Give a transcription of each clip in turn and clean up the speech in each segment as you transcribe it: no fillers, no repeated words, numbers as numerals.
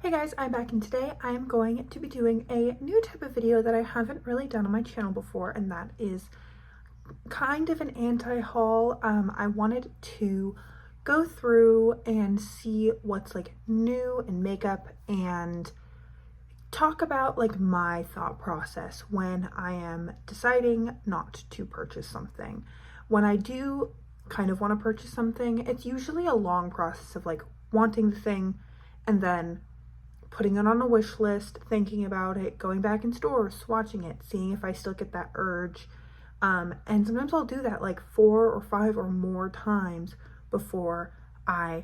Hey guys, I'm back, and today I'm going to be doing a new type of video that I haven't really done on my channel before, and that is kind of an anti-haul. I wanted to go through and see what's like new in makeup and talk about like my thought process when I am deciding not to purchase something. When I do kind of want to purchase something, it's usually a long process of like wanting the thing and then putting it on a wish list, thinking about it, going back in stores, swatching it, seeing if I still get that urge. And sometimes I'll do that like 4 or 5 or more times before I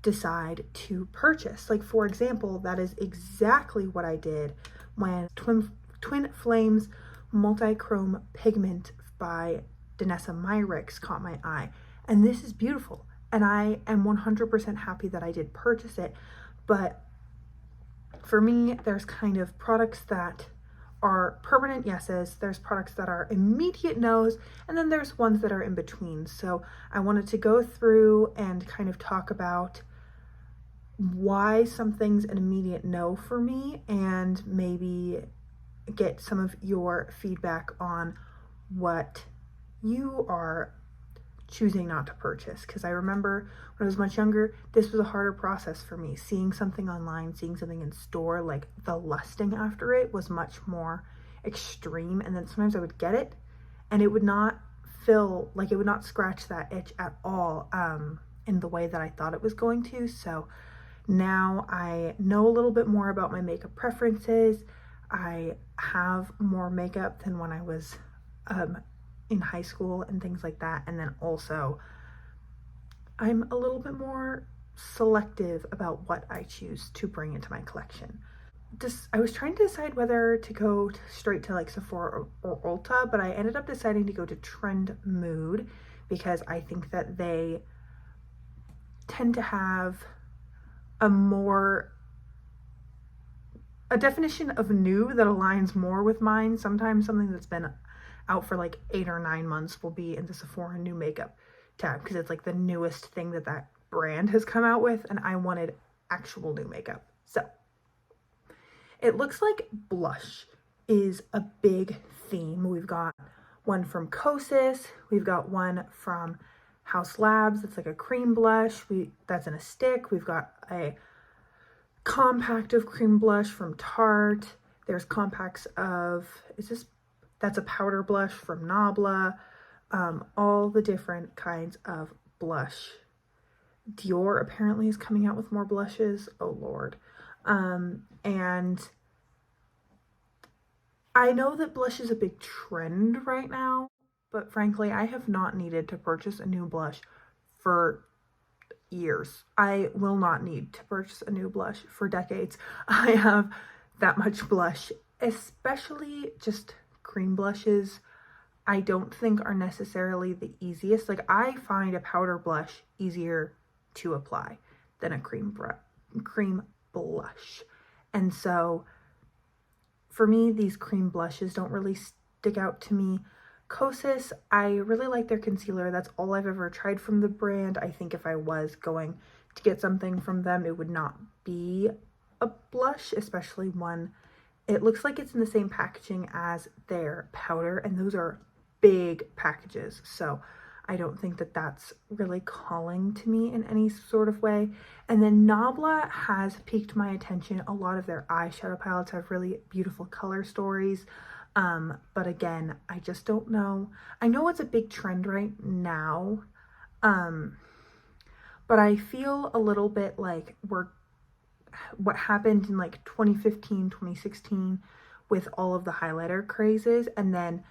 decide to purchase. Like, for example, that is exactly what I did when Twin Flames Multichrome Pigment by Danessa Myricks caught my eye. And this is beautiful. And I am 100% happy that I did purchase it. But for me, there's kind of products that are permanent yeses, there's products that are immediate nos, and then there's ones that are in between. So I wanted to go through and kind of talk about why something's an immediate no for me, and maybe get some of your feedback on what you are choosing not to purchase. Because I remember when I was much younger, this was a harder process for me. Seeing something online, seeing something in store, like the lusting after it was much more extreme. And then sometimes I would get it and it would not feel like, it would not scratch that itch at all in the way that I thought it was going to. So now I know a little bit more about my makeup preferences. I have more makeup than when I was in high school and things like that. And then also I'm a little bit more selective about what I choose to bring into my collection. I was trying to decide whether to go straight to like Sephora or Ulta, but I ended up deciding to go to Trend Mood because I think that they tend to have a definition of new that aligns more with mine. Sometimes something that's been out for like 8 or 9 months will be in the Sephora new makeup tab because it's like the newest thing that that brand has come out with, and I wanted actual new makeup. So it looks like blush is a big theme. We've got one from Kosas, we've got one from House Labs that's like a cream blush, that's in a stick. We've got a compact of cream blush from Tarte. There's compacts of, that's a powder blush from Nabla. All the different kinds of blush. Dior apparently is coming out with more blushes. Oh Lord. And I know that blush is a big trend right now, but frankly, I have not needed to purchase a new blush for years. I will not need to purchase a new blush for decades. I have that much blush, especially just cream blushes. I don't think are necessarily the easiest. Like, I find a powder blush easier to apply than a cream blush. And so for me, these cream blushes don't really stick out to me. Kosas, I really like their concealer. That's all I've ever tried from the brand. I think if I was going to get something from them, it would not be a blush, especially one. It looks like it's in the same packaging as their powder, and those are big packages. So I don't think that that's really calling to me in any sort of way. And then Nabla has piqued my attention. A lot of their eyeshadow palettes have really beautiful color stories. But again, I just don't know. I know it's a big trend right now. But I feel a little bit like what happened in like 2015, 2016 with all of the highlighter crazes, and then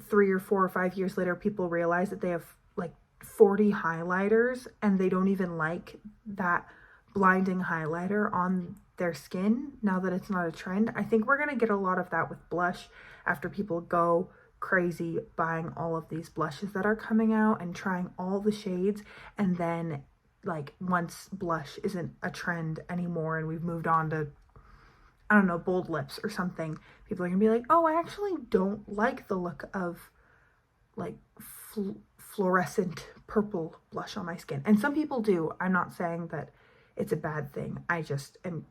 3 or 4 or 5 years later, people realize that they have like 40 highlighters and they don't even like that blinding highlighter on their skin now that it's not a trend. I think we're going to get a lot of that with blush after people go crazy buying all of these blushes that are coming out and trying all the shades, and then like once blush isn't a trend anymore and we've moved on to, I don't know, bold lips or something, people are gonna be like, oh, I actually don't like the look of like fluorescent purple blush on my skin. And some people do. I'm not saying that it's a bad thing. I just am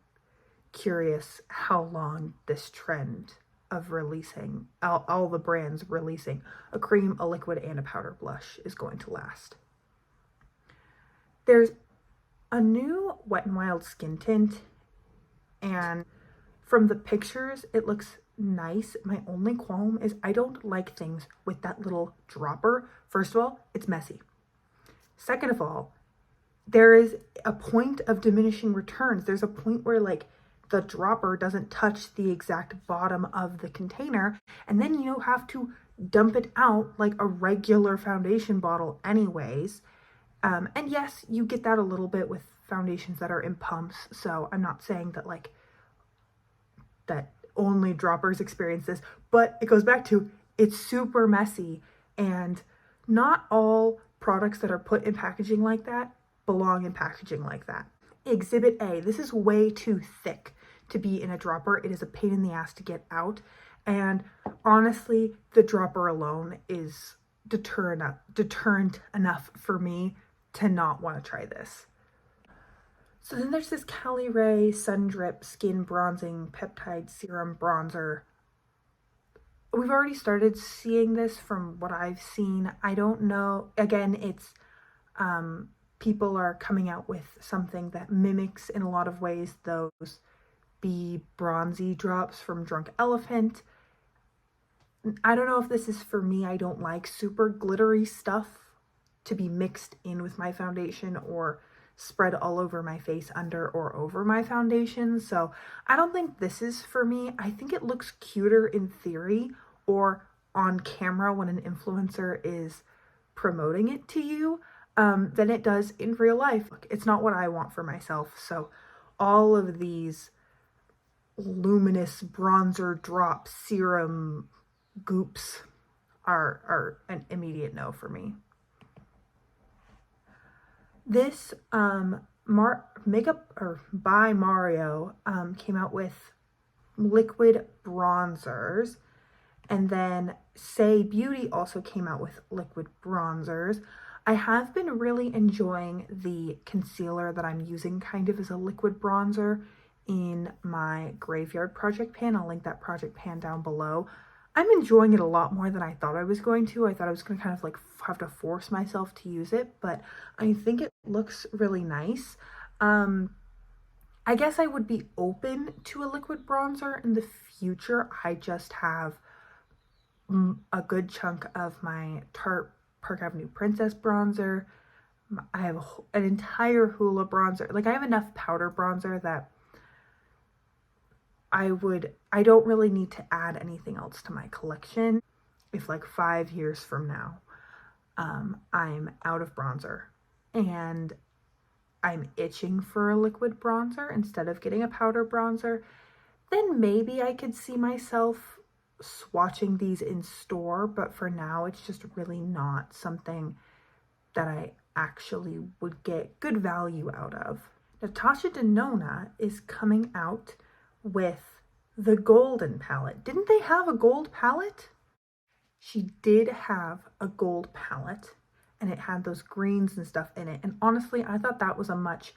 curious how long this trend of releasing, all the brands releasing a cream, a liquid, and a powder blush is going to last. There's a new Wet n Wild skin tint, and from the pictures, it looks nice. My only qualm is I don't like things with that little dropper. First of all, it's messy. Second of all, there is a point of diminishing returns. There's a point where like the dropper doesn't touch the exact bottom of the container, and then you have to dump it out like a regular foundation bottle anyways. And yes, you get that a little bit with foundations that are in pumps, so I'm not saying that like that only droppers experience this, but it goes back to it's super messy, and not all products that are put in packaging like that belong in packaging like that. Exhibit A, this is way too thick to be in a dropper. It is a pain in the ass to get out, and honestly, the dropper alone is deterrent enough for me to not want to try this. So then there's this Cali Ray Sun Drip Skin Bronzing Peptide Serum Bronzer. We've already started seeing this from what I've seen. I don't know. Again, it's people are coming out with something that mimics in a lot of ways those Be Bronzy drops from Drunk Elephant. I don't know if this is for me. I don't like super glittery stuff to be mixed in with my foundation or spread all over my face, under or over my foundation. So I don't think this is for me. I think it looks cuter in theory or on camera when an influencer is promoting it to you than it does in real life. It's not what I want for myself. So all of these luminous bronzer drop serum goops are an immediate no for me. This makeup or by Mario came out with liquid bronzers, and then Say Beauty also came out with liquid bronzers. I have been really enjoying the concealer that I'm using kind of as a liquid bronzer in my Graveyard project pan. I'll link that project pan down below. I'm enjoying it a lot more than I thought I was going to. I thought I was going to kind of like have to force myself to use it, but I think it looks really nice. I guess I would be open to a liquid bronzer in the future. I just have a good chunk of my Tarte Park Avenue Princess bronzer. I have an entire Hoola bronzer. Like I have enough powder bronzer that I don't really need to add anything else to my collection. If like 5 years from now, I'm out of bronzer and I'm itching for a liquid bronzer instead of getting a powder bronzer, then maybe I could see myself swatching these in store. But for now, it's just really not something that I actually would get good value out of. Natasha Denona is coming out with the golden palette. Didn't they have a gold palette? She did have a gold palette, and it had those greens and stuff in it. And honestly, I thought that was a much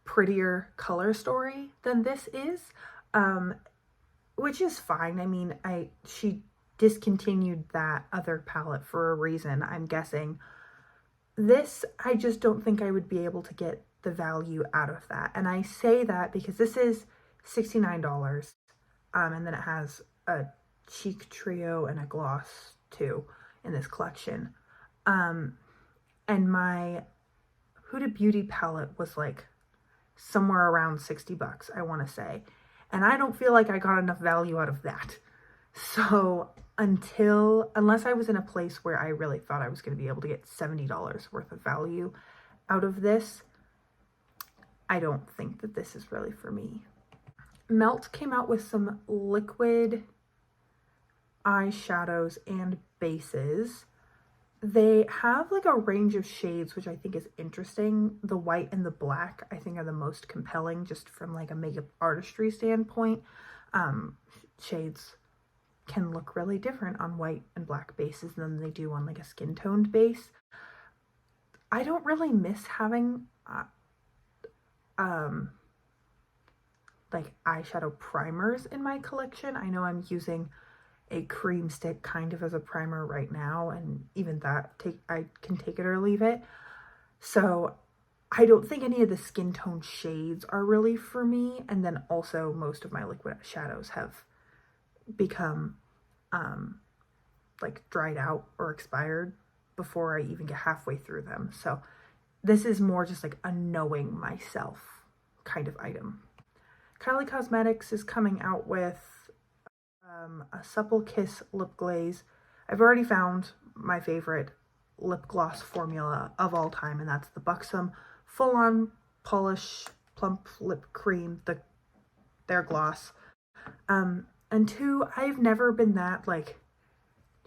prettier color story than this is, which is fine. I mean, she discontinued that other palette for a reason, I'm guessing. This, I just don't think I would be able to get the value out of that. And I say that because this is $69, and then it has a cheek trio and a gloss too in this collection. And my Huda Beauty palette was like somewhere around 60 bucks, I want to say. And I don't feel like I got enough value out of that. So unless I was in a place where I really thought I was going to be able to get $70 worth of value out of this, I don't think that this is really for me. Melt came out with some liquid eyeshadows and bases. They have like a range of shades, which I think is interesting. The white and the black, I think, are the most compelling just from like a makeup artistry standpoint. Shades can look really different on white and black bases than they do on like a skin toned base. I don't really miss having like eyeshadow primers in my collection. I know I'm using a cream stick kind of as a primer right now, and even that I can take it or leave it. So I don't think any of the skin tone shades are really for me. And then also most of my liquid shadows have become like dried out or expired before I even get halfway through them. So this is more just like a knowing myself kind of item. Kylie Cosmetics is coming out with a Supple Kiss lip glaze. I've already found my favorite lip gloss formula of all time, and that's the Buxom Full On Polish Plump Lip Cream, their gloss. And two, I've never been that like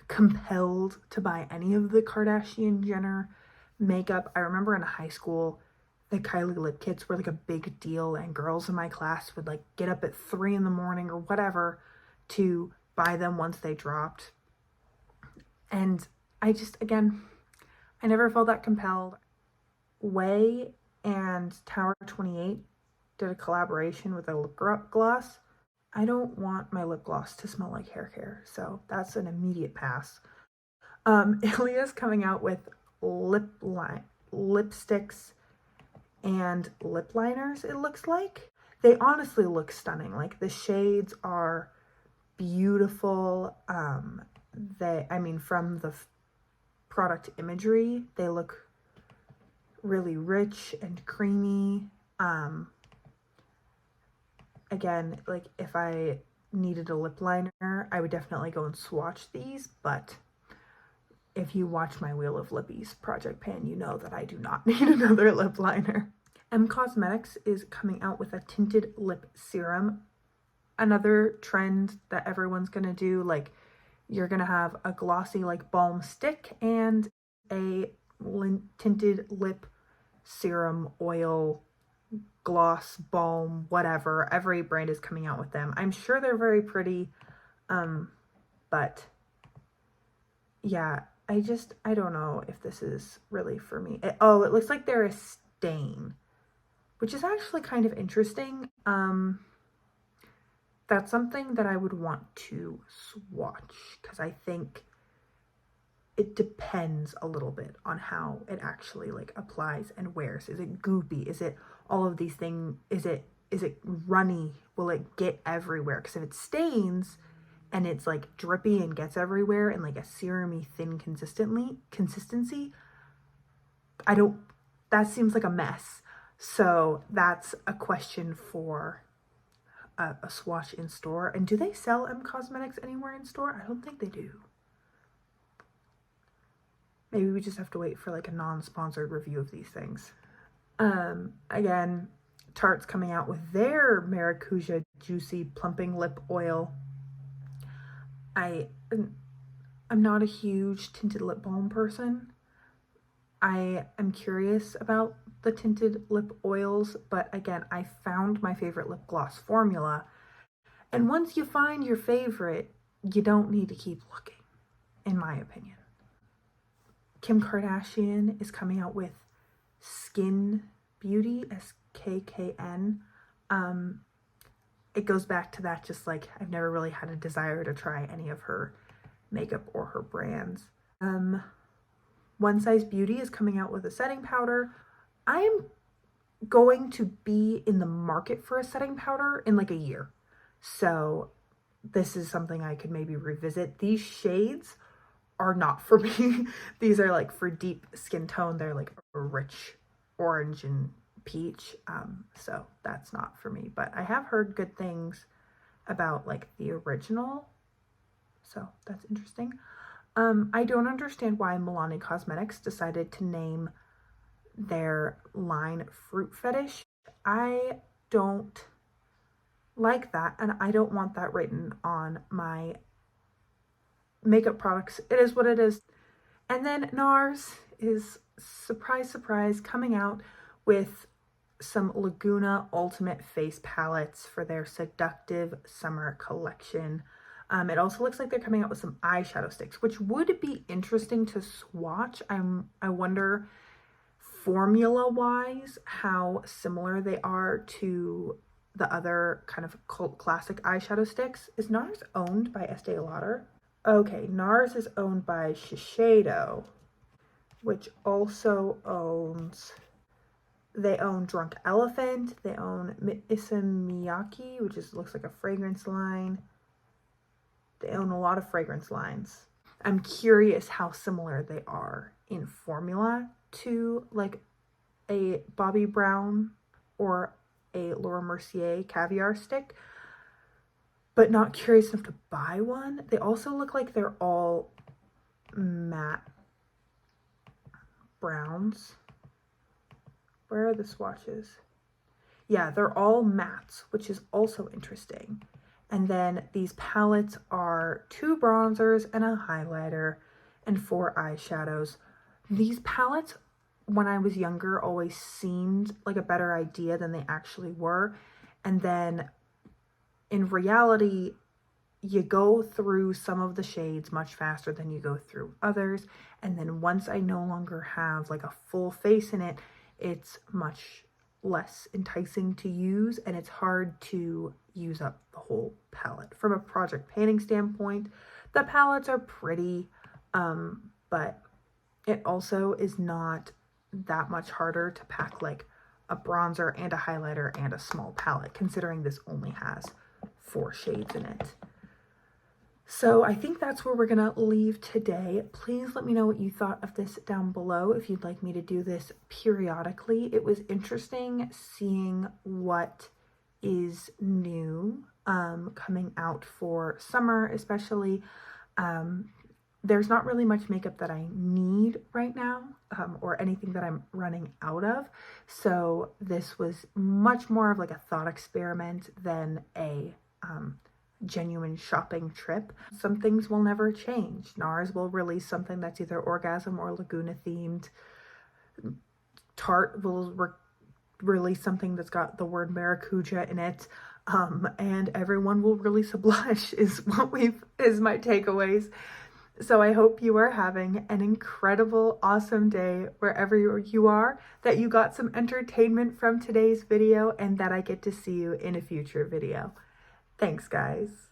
compelled to buy any of the Kardashian Jenner makeup. I remember in high school, the Kylie lip kits were like a big deal, and girls in my class would like get up at 3 in the morning or whatever to buy them once they dropped. And I just, again, I never felt that compelled. Way and Tower 28 did a collaboration with a lip gloss. I don't want my lip gloss to smell like hair care, so that's an immediate pass. Ilia's coming out with lipsticks and lip liners, it looks like. They honestly look stunning. Like, the shades are beautiful. From the product imagery, they look really rich and creamy. Again, like, if I needed a lip liner, I would definitely go and swatch these, but if you watch my Wheel of Lippies project pan, you know that I do not need another lip liner. Cosmetics is coming out with a tinted lip serum. Another trend that everyone's gonna do, like, you're gonna have a glossy like balm stick and a tinted lip serum, oil, gloss, balm, whatever. Every brand is coming out with them. I'm sure they're very pretty, but yeah, I don't know if this is really for me. It looks like they're a stain, which is actually kind of interesting. That's something that I would want to swatch, because I think it depends a little bit on how it actually like applies and wears. Is it goopy? Is it all of these things? Is it runny? Will it get everywhere? Because if it stains and it's like drippy and gets everywhere and like a serumy thin consistency, that seems like a mess. So that's a question for a swatch in store. And do they sell Cosmetics anywhere in store? I don't think they do. Maybe we just have to wait for like a non-sponsored review of these things. Again, Tarte's coming out with their Maracuja Juicy Plumping Lip Oil. I'm not a huge tinted lip balm person. I am curious about the tinted lip oils, but again, I found my favorite lip gloss formula. And once you find your favorite, you don't need to keep looking, in my opinion. Kim Kardashian is coming out with Skin Beauty, SKKN. It goes back to that, just like I've never really had a desire to try any of her makeup or her brands. One Size Beauty is coming out with a setting powder. I am going to be in the market for a setting powder in like a year. So this is something I could maybe revisit. These shades are not for me. These are like for deep skin tone. They're like a rich orange and peach. So that's not for me, but I have heard good things about like the original. So that's interesting. I don't understand why Milani Cosmetics decided to name their line Fruit Fetish. I don't like that, and I don't want that written on my makeup products. It is what it is. And then NARS is, surprise, surprise, coming out with some Laguna Ultimate Face Palettes for their Seductive Summer Collection. It also looks like they're coming out with some eyeshadow sticks, which would be interesting to swatch. I wonder, formula-wise, how similar they are to the other kind of cult classic eyeshadow sticks. Is NARS owned by Estee Lauder? Okay, NARS is owned by Shiseido, which also owns, they own Drunk Elephant, they own Issa Miyake, which looks like a fragrance line. They own a lot of fragrance lines. I'm curious how similar they are in formula to like a Bobbi Brown or a Laura Mercier caviar stick, but not curious enough to buy one. They also look like they're all matte browns. Where are the swatches? Yeah, they're all mattes, which is also interesting. And then these palettes are 2 bronzers and a highlighter and 4 eyeshadows. These palettes, when I was younger, always seemed like a better idea than they actually were. And then in reality, you go through some of the shades much faster than you go through others. And then once I no longer have like a full face in it, it's much less enticing to use, and it's hard to use up the whole palette. From a project painting standpoint, the palettes are pretty, but it also is not that much harder to pack like a bronzer and a highlighter and a small palette, considering this only has 4 shades in it. So I think that's where we're gonna leave today. Please let me know what you thought of this down below if you'd like me to do this periodically. It was interesting seeing what is new coming out for summer, especially. There's not really much makeup that I need right now, or anything that I'm running out of. So this was much more of like a thought experiment than a genuine shopping trip. Some things will never change. NARS will release something that's either orgasm or Laguna themed. Tarte will release something that's got the word maracuja in it. And everyone will release a blush is my takeaways. So I hope you are having an incredible, awesome day wherever you are, that you got some entertainment from today's video, and that I get to see you in a future video. Thanks, guys.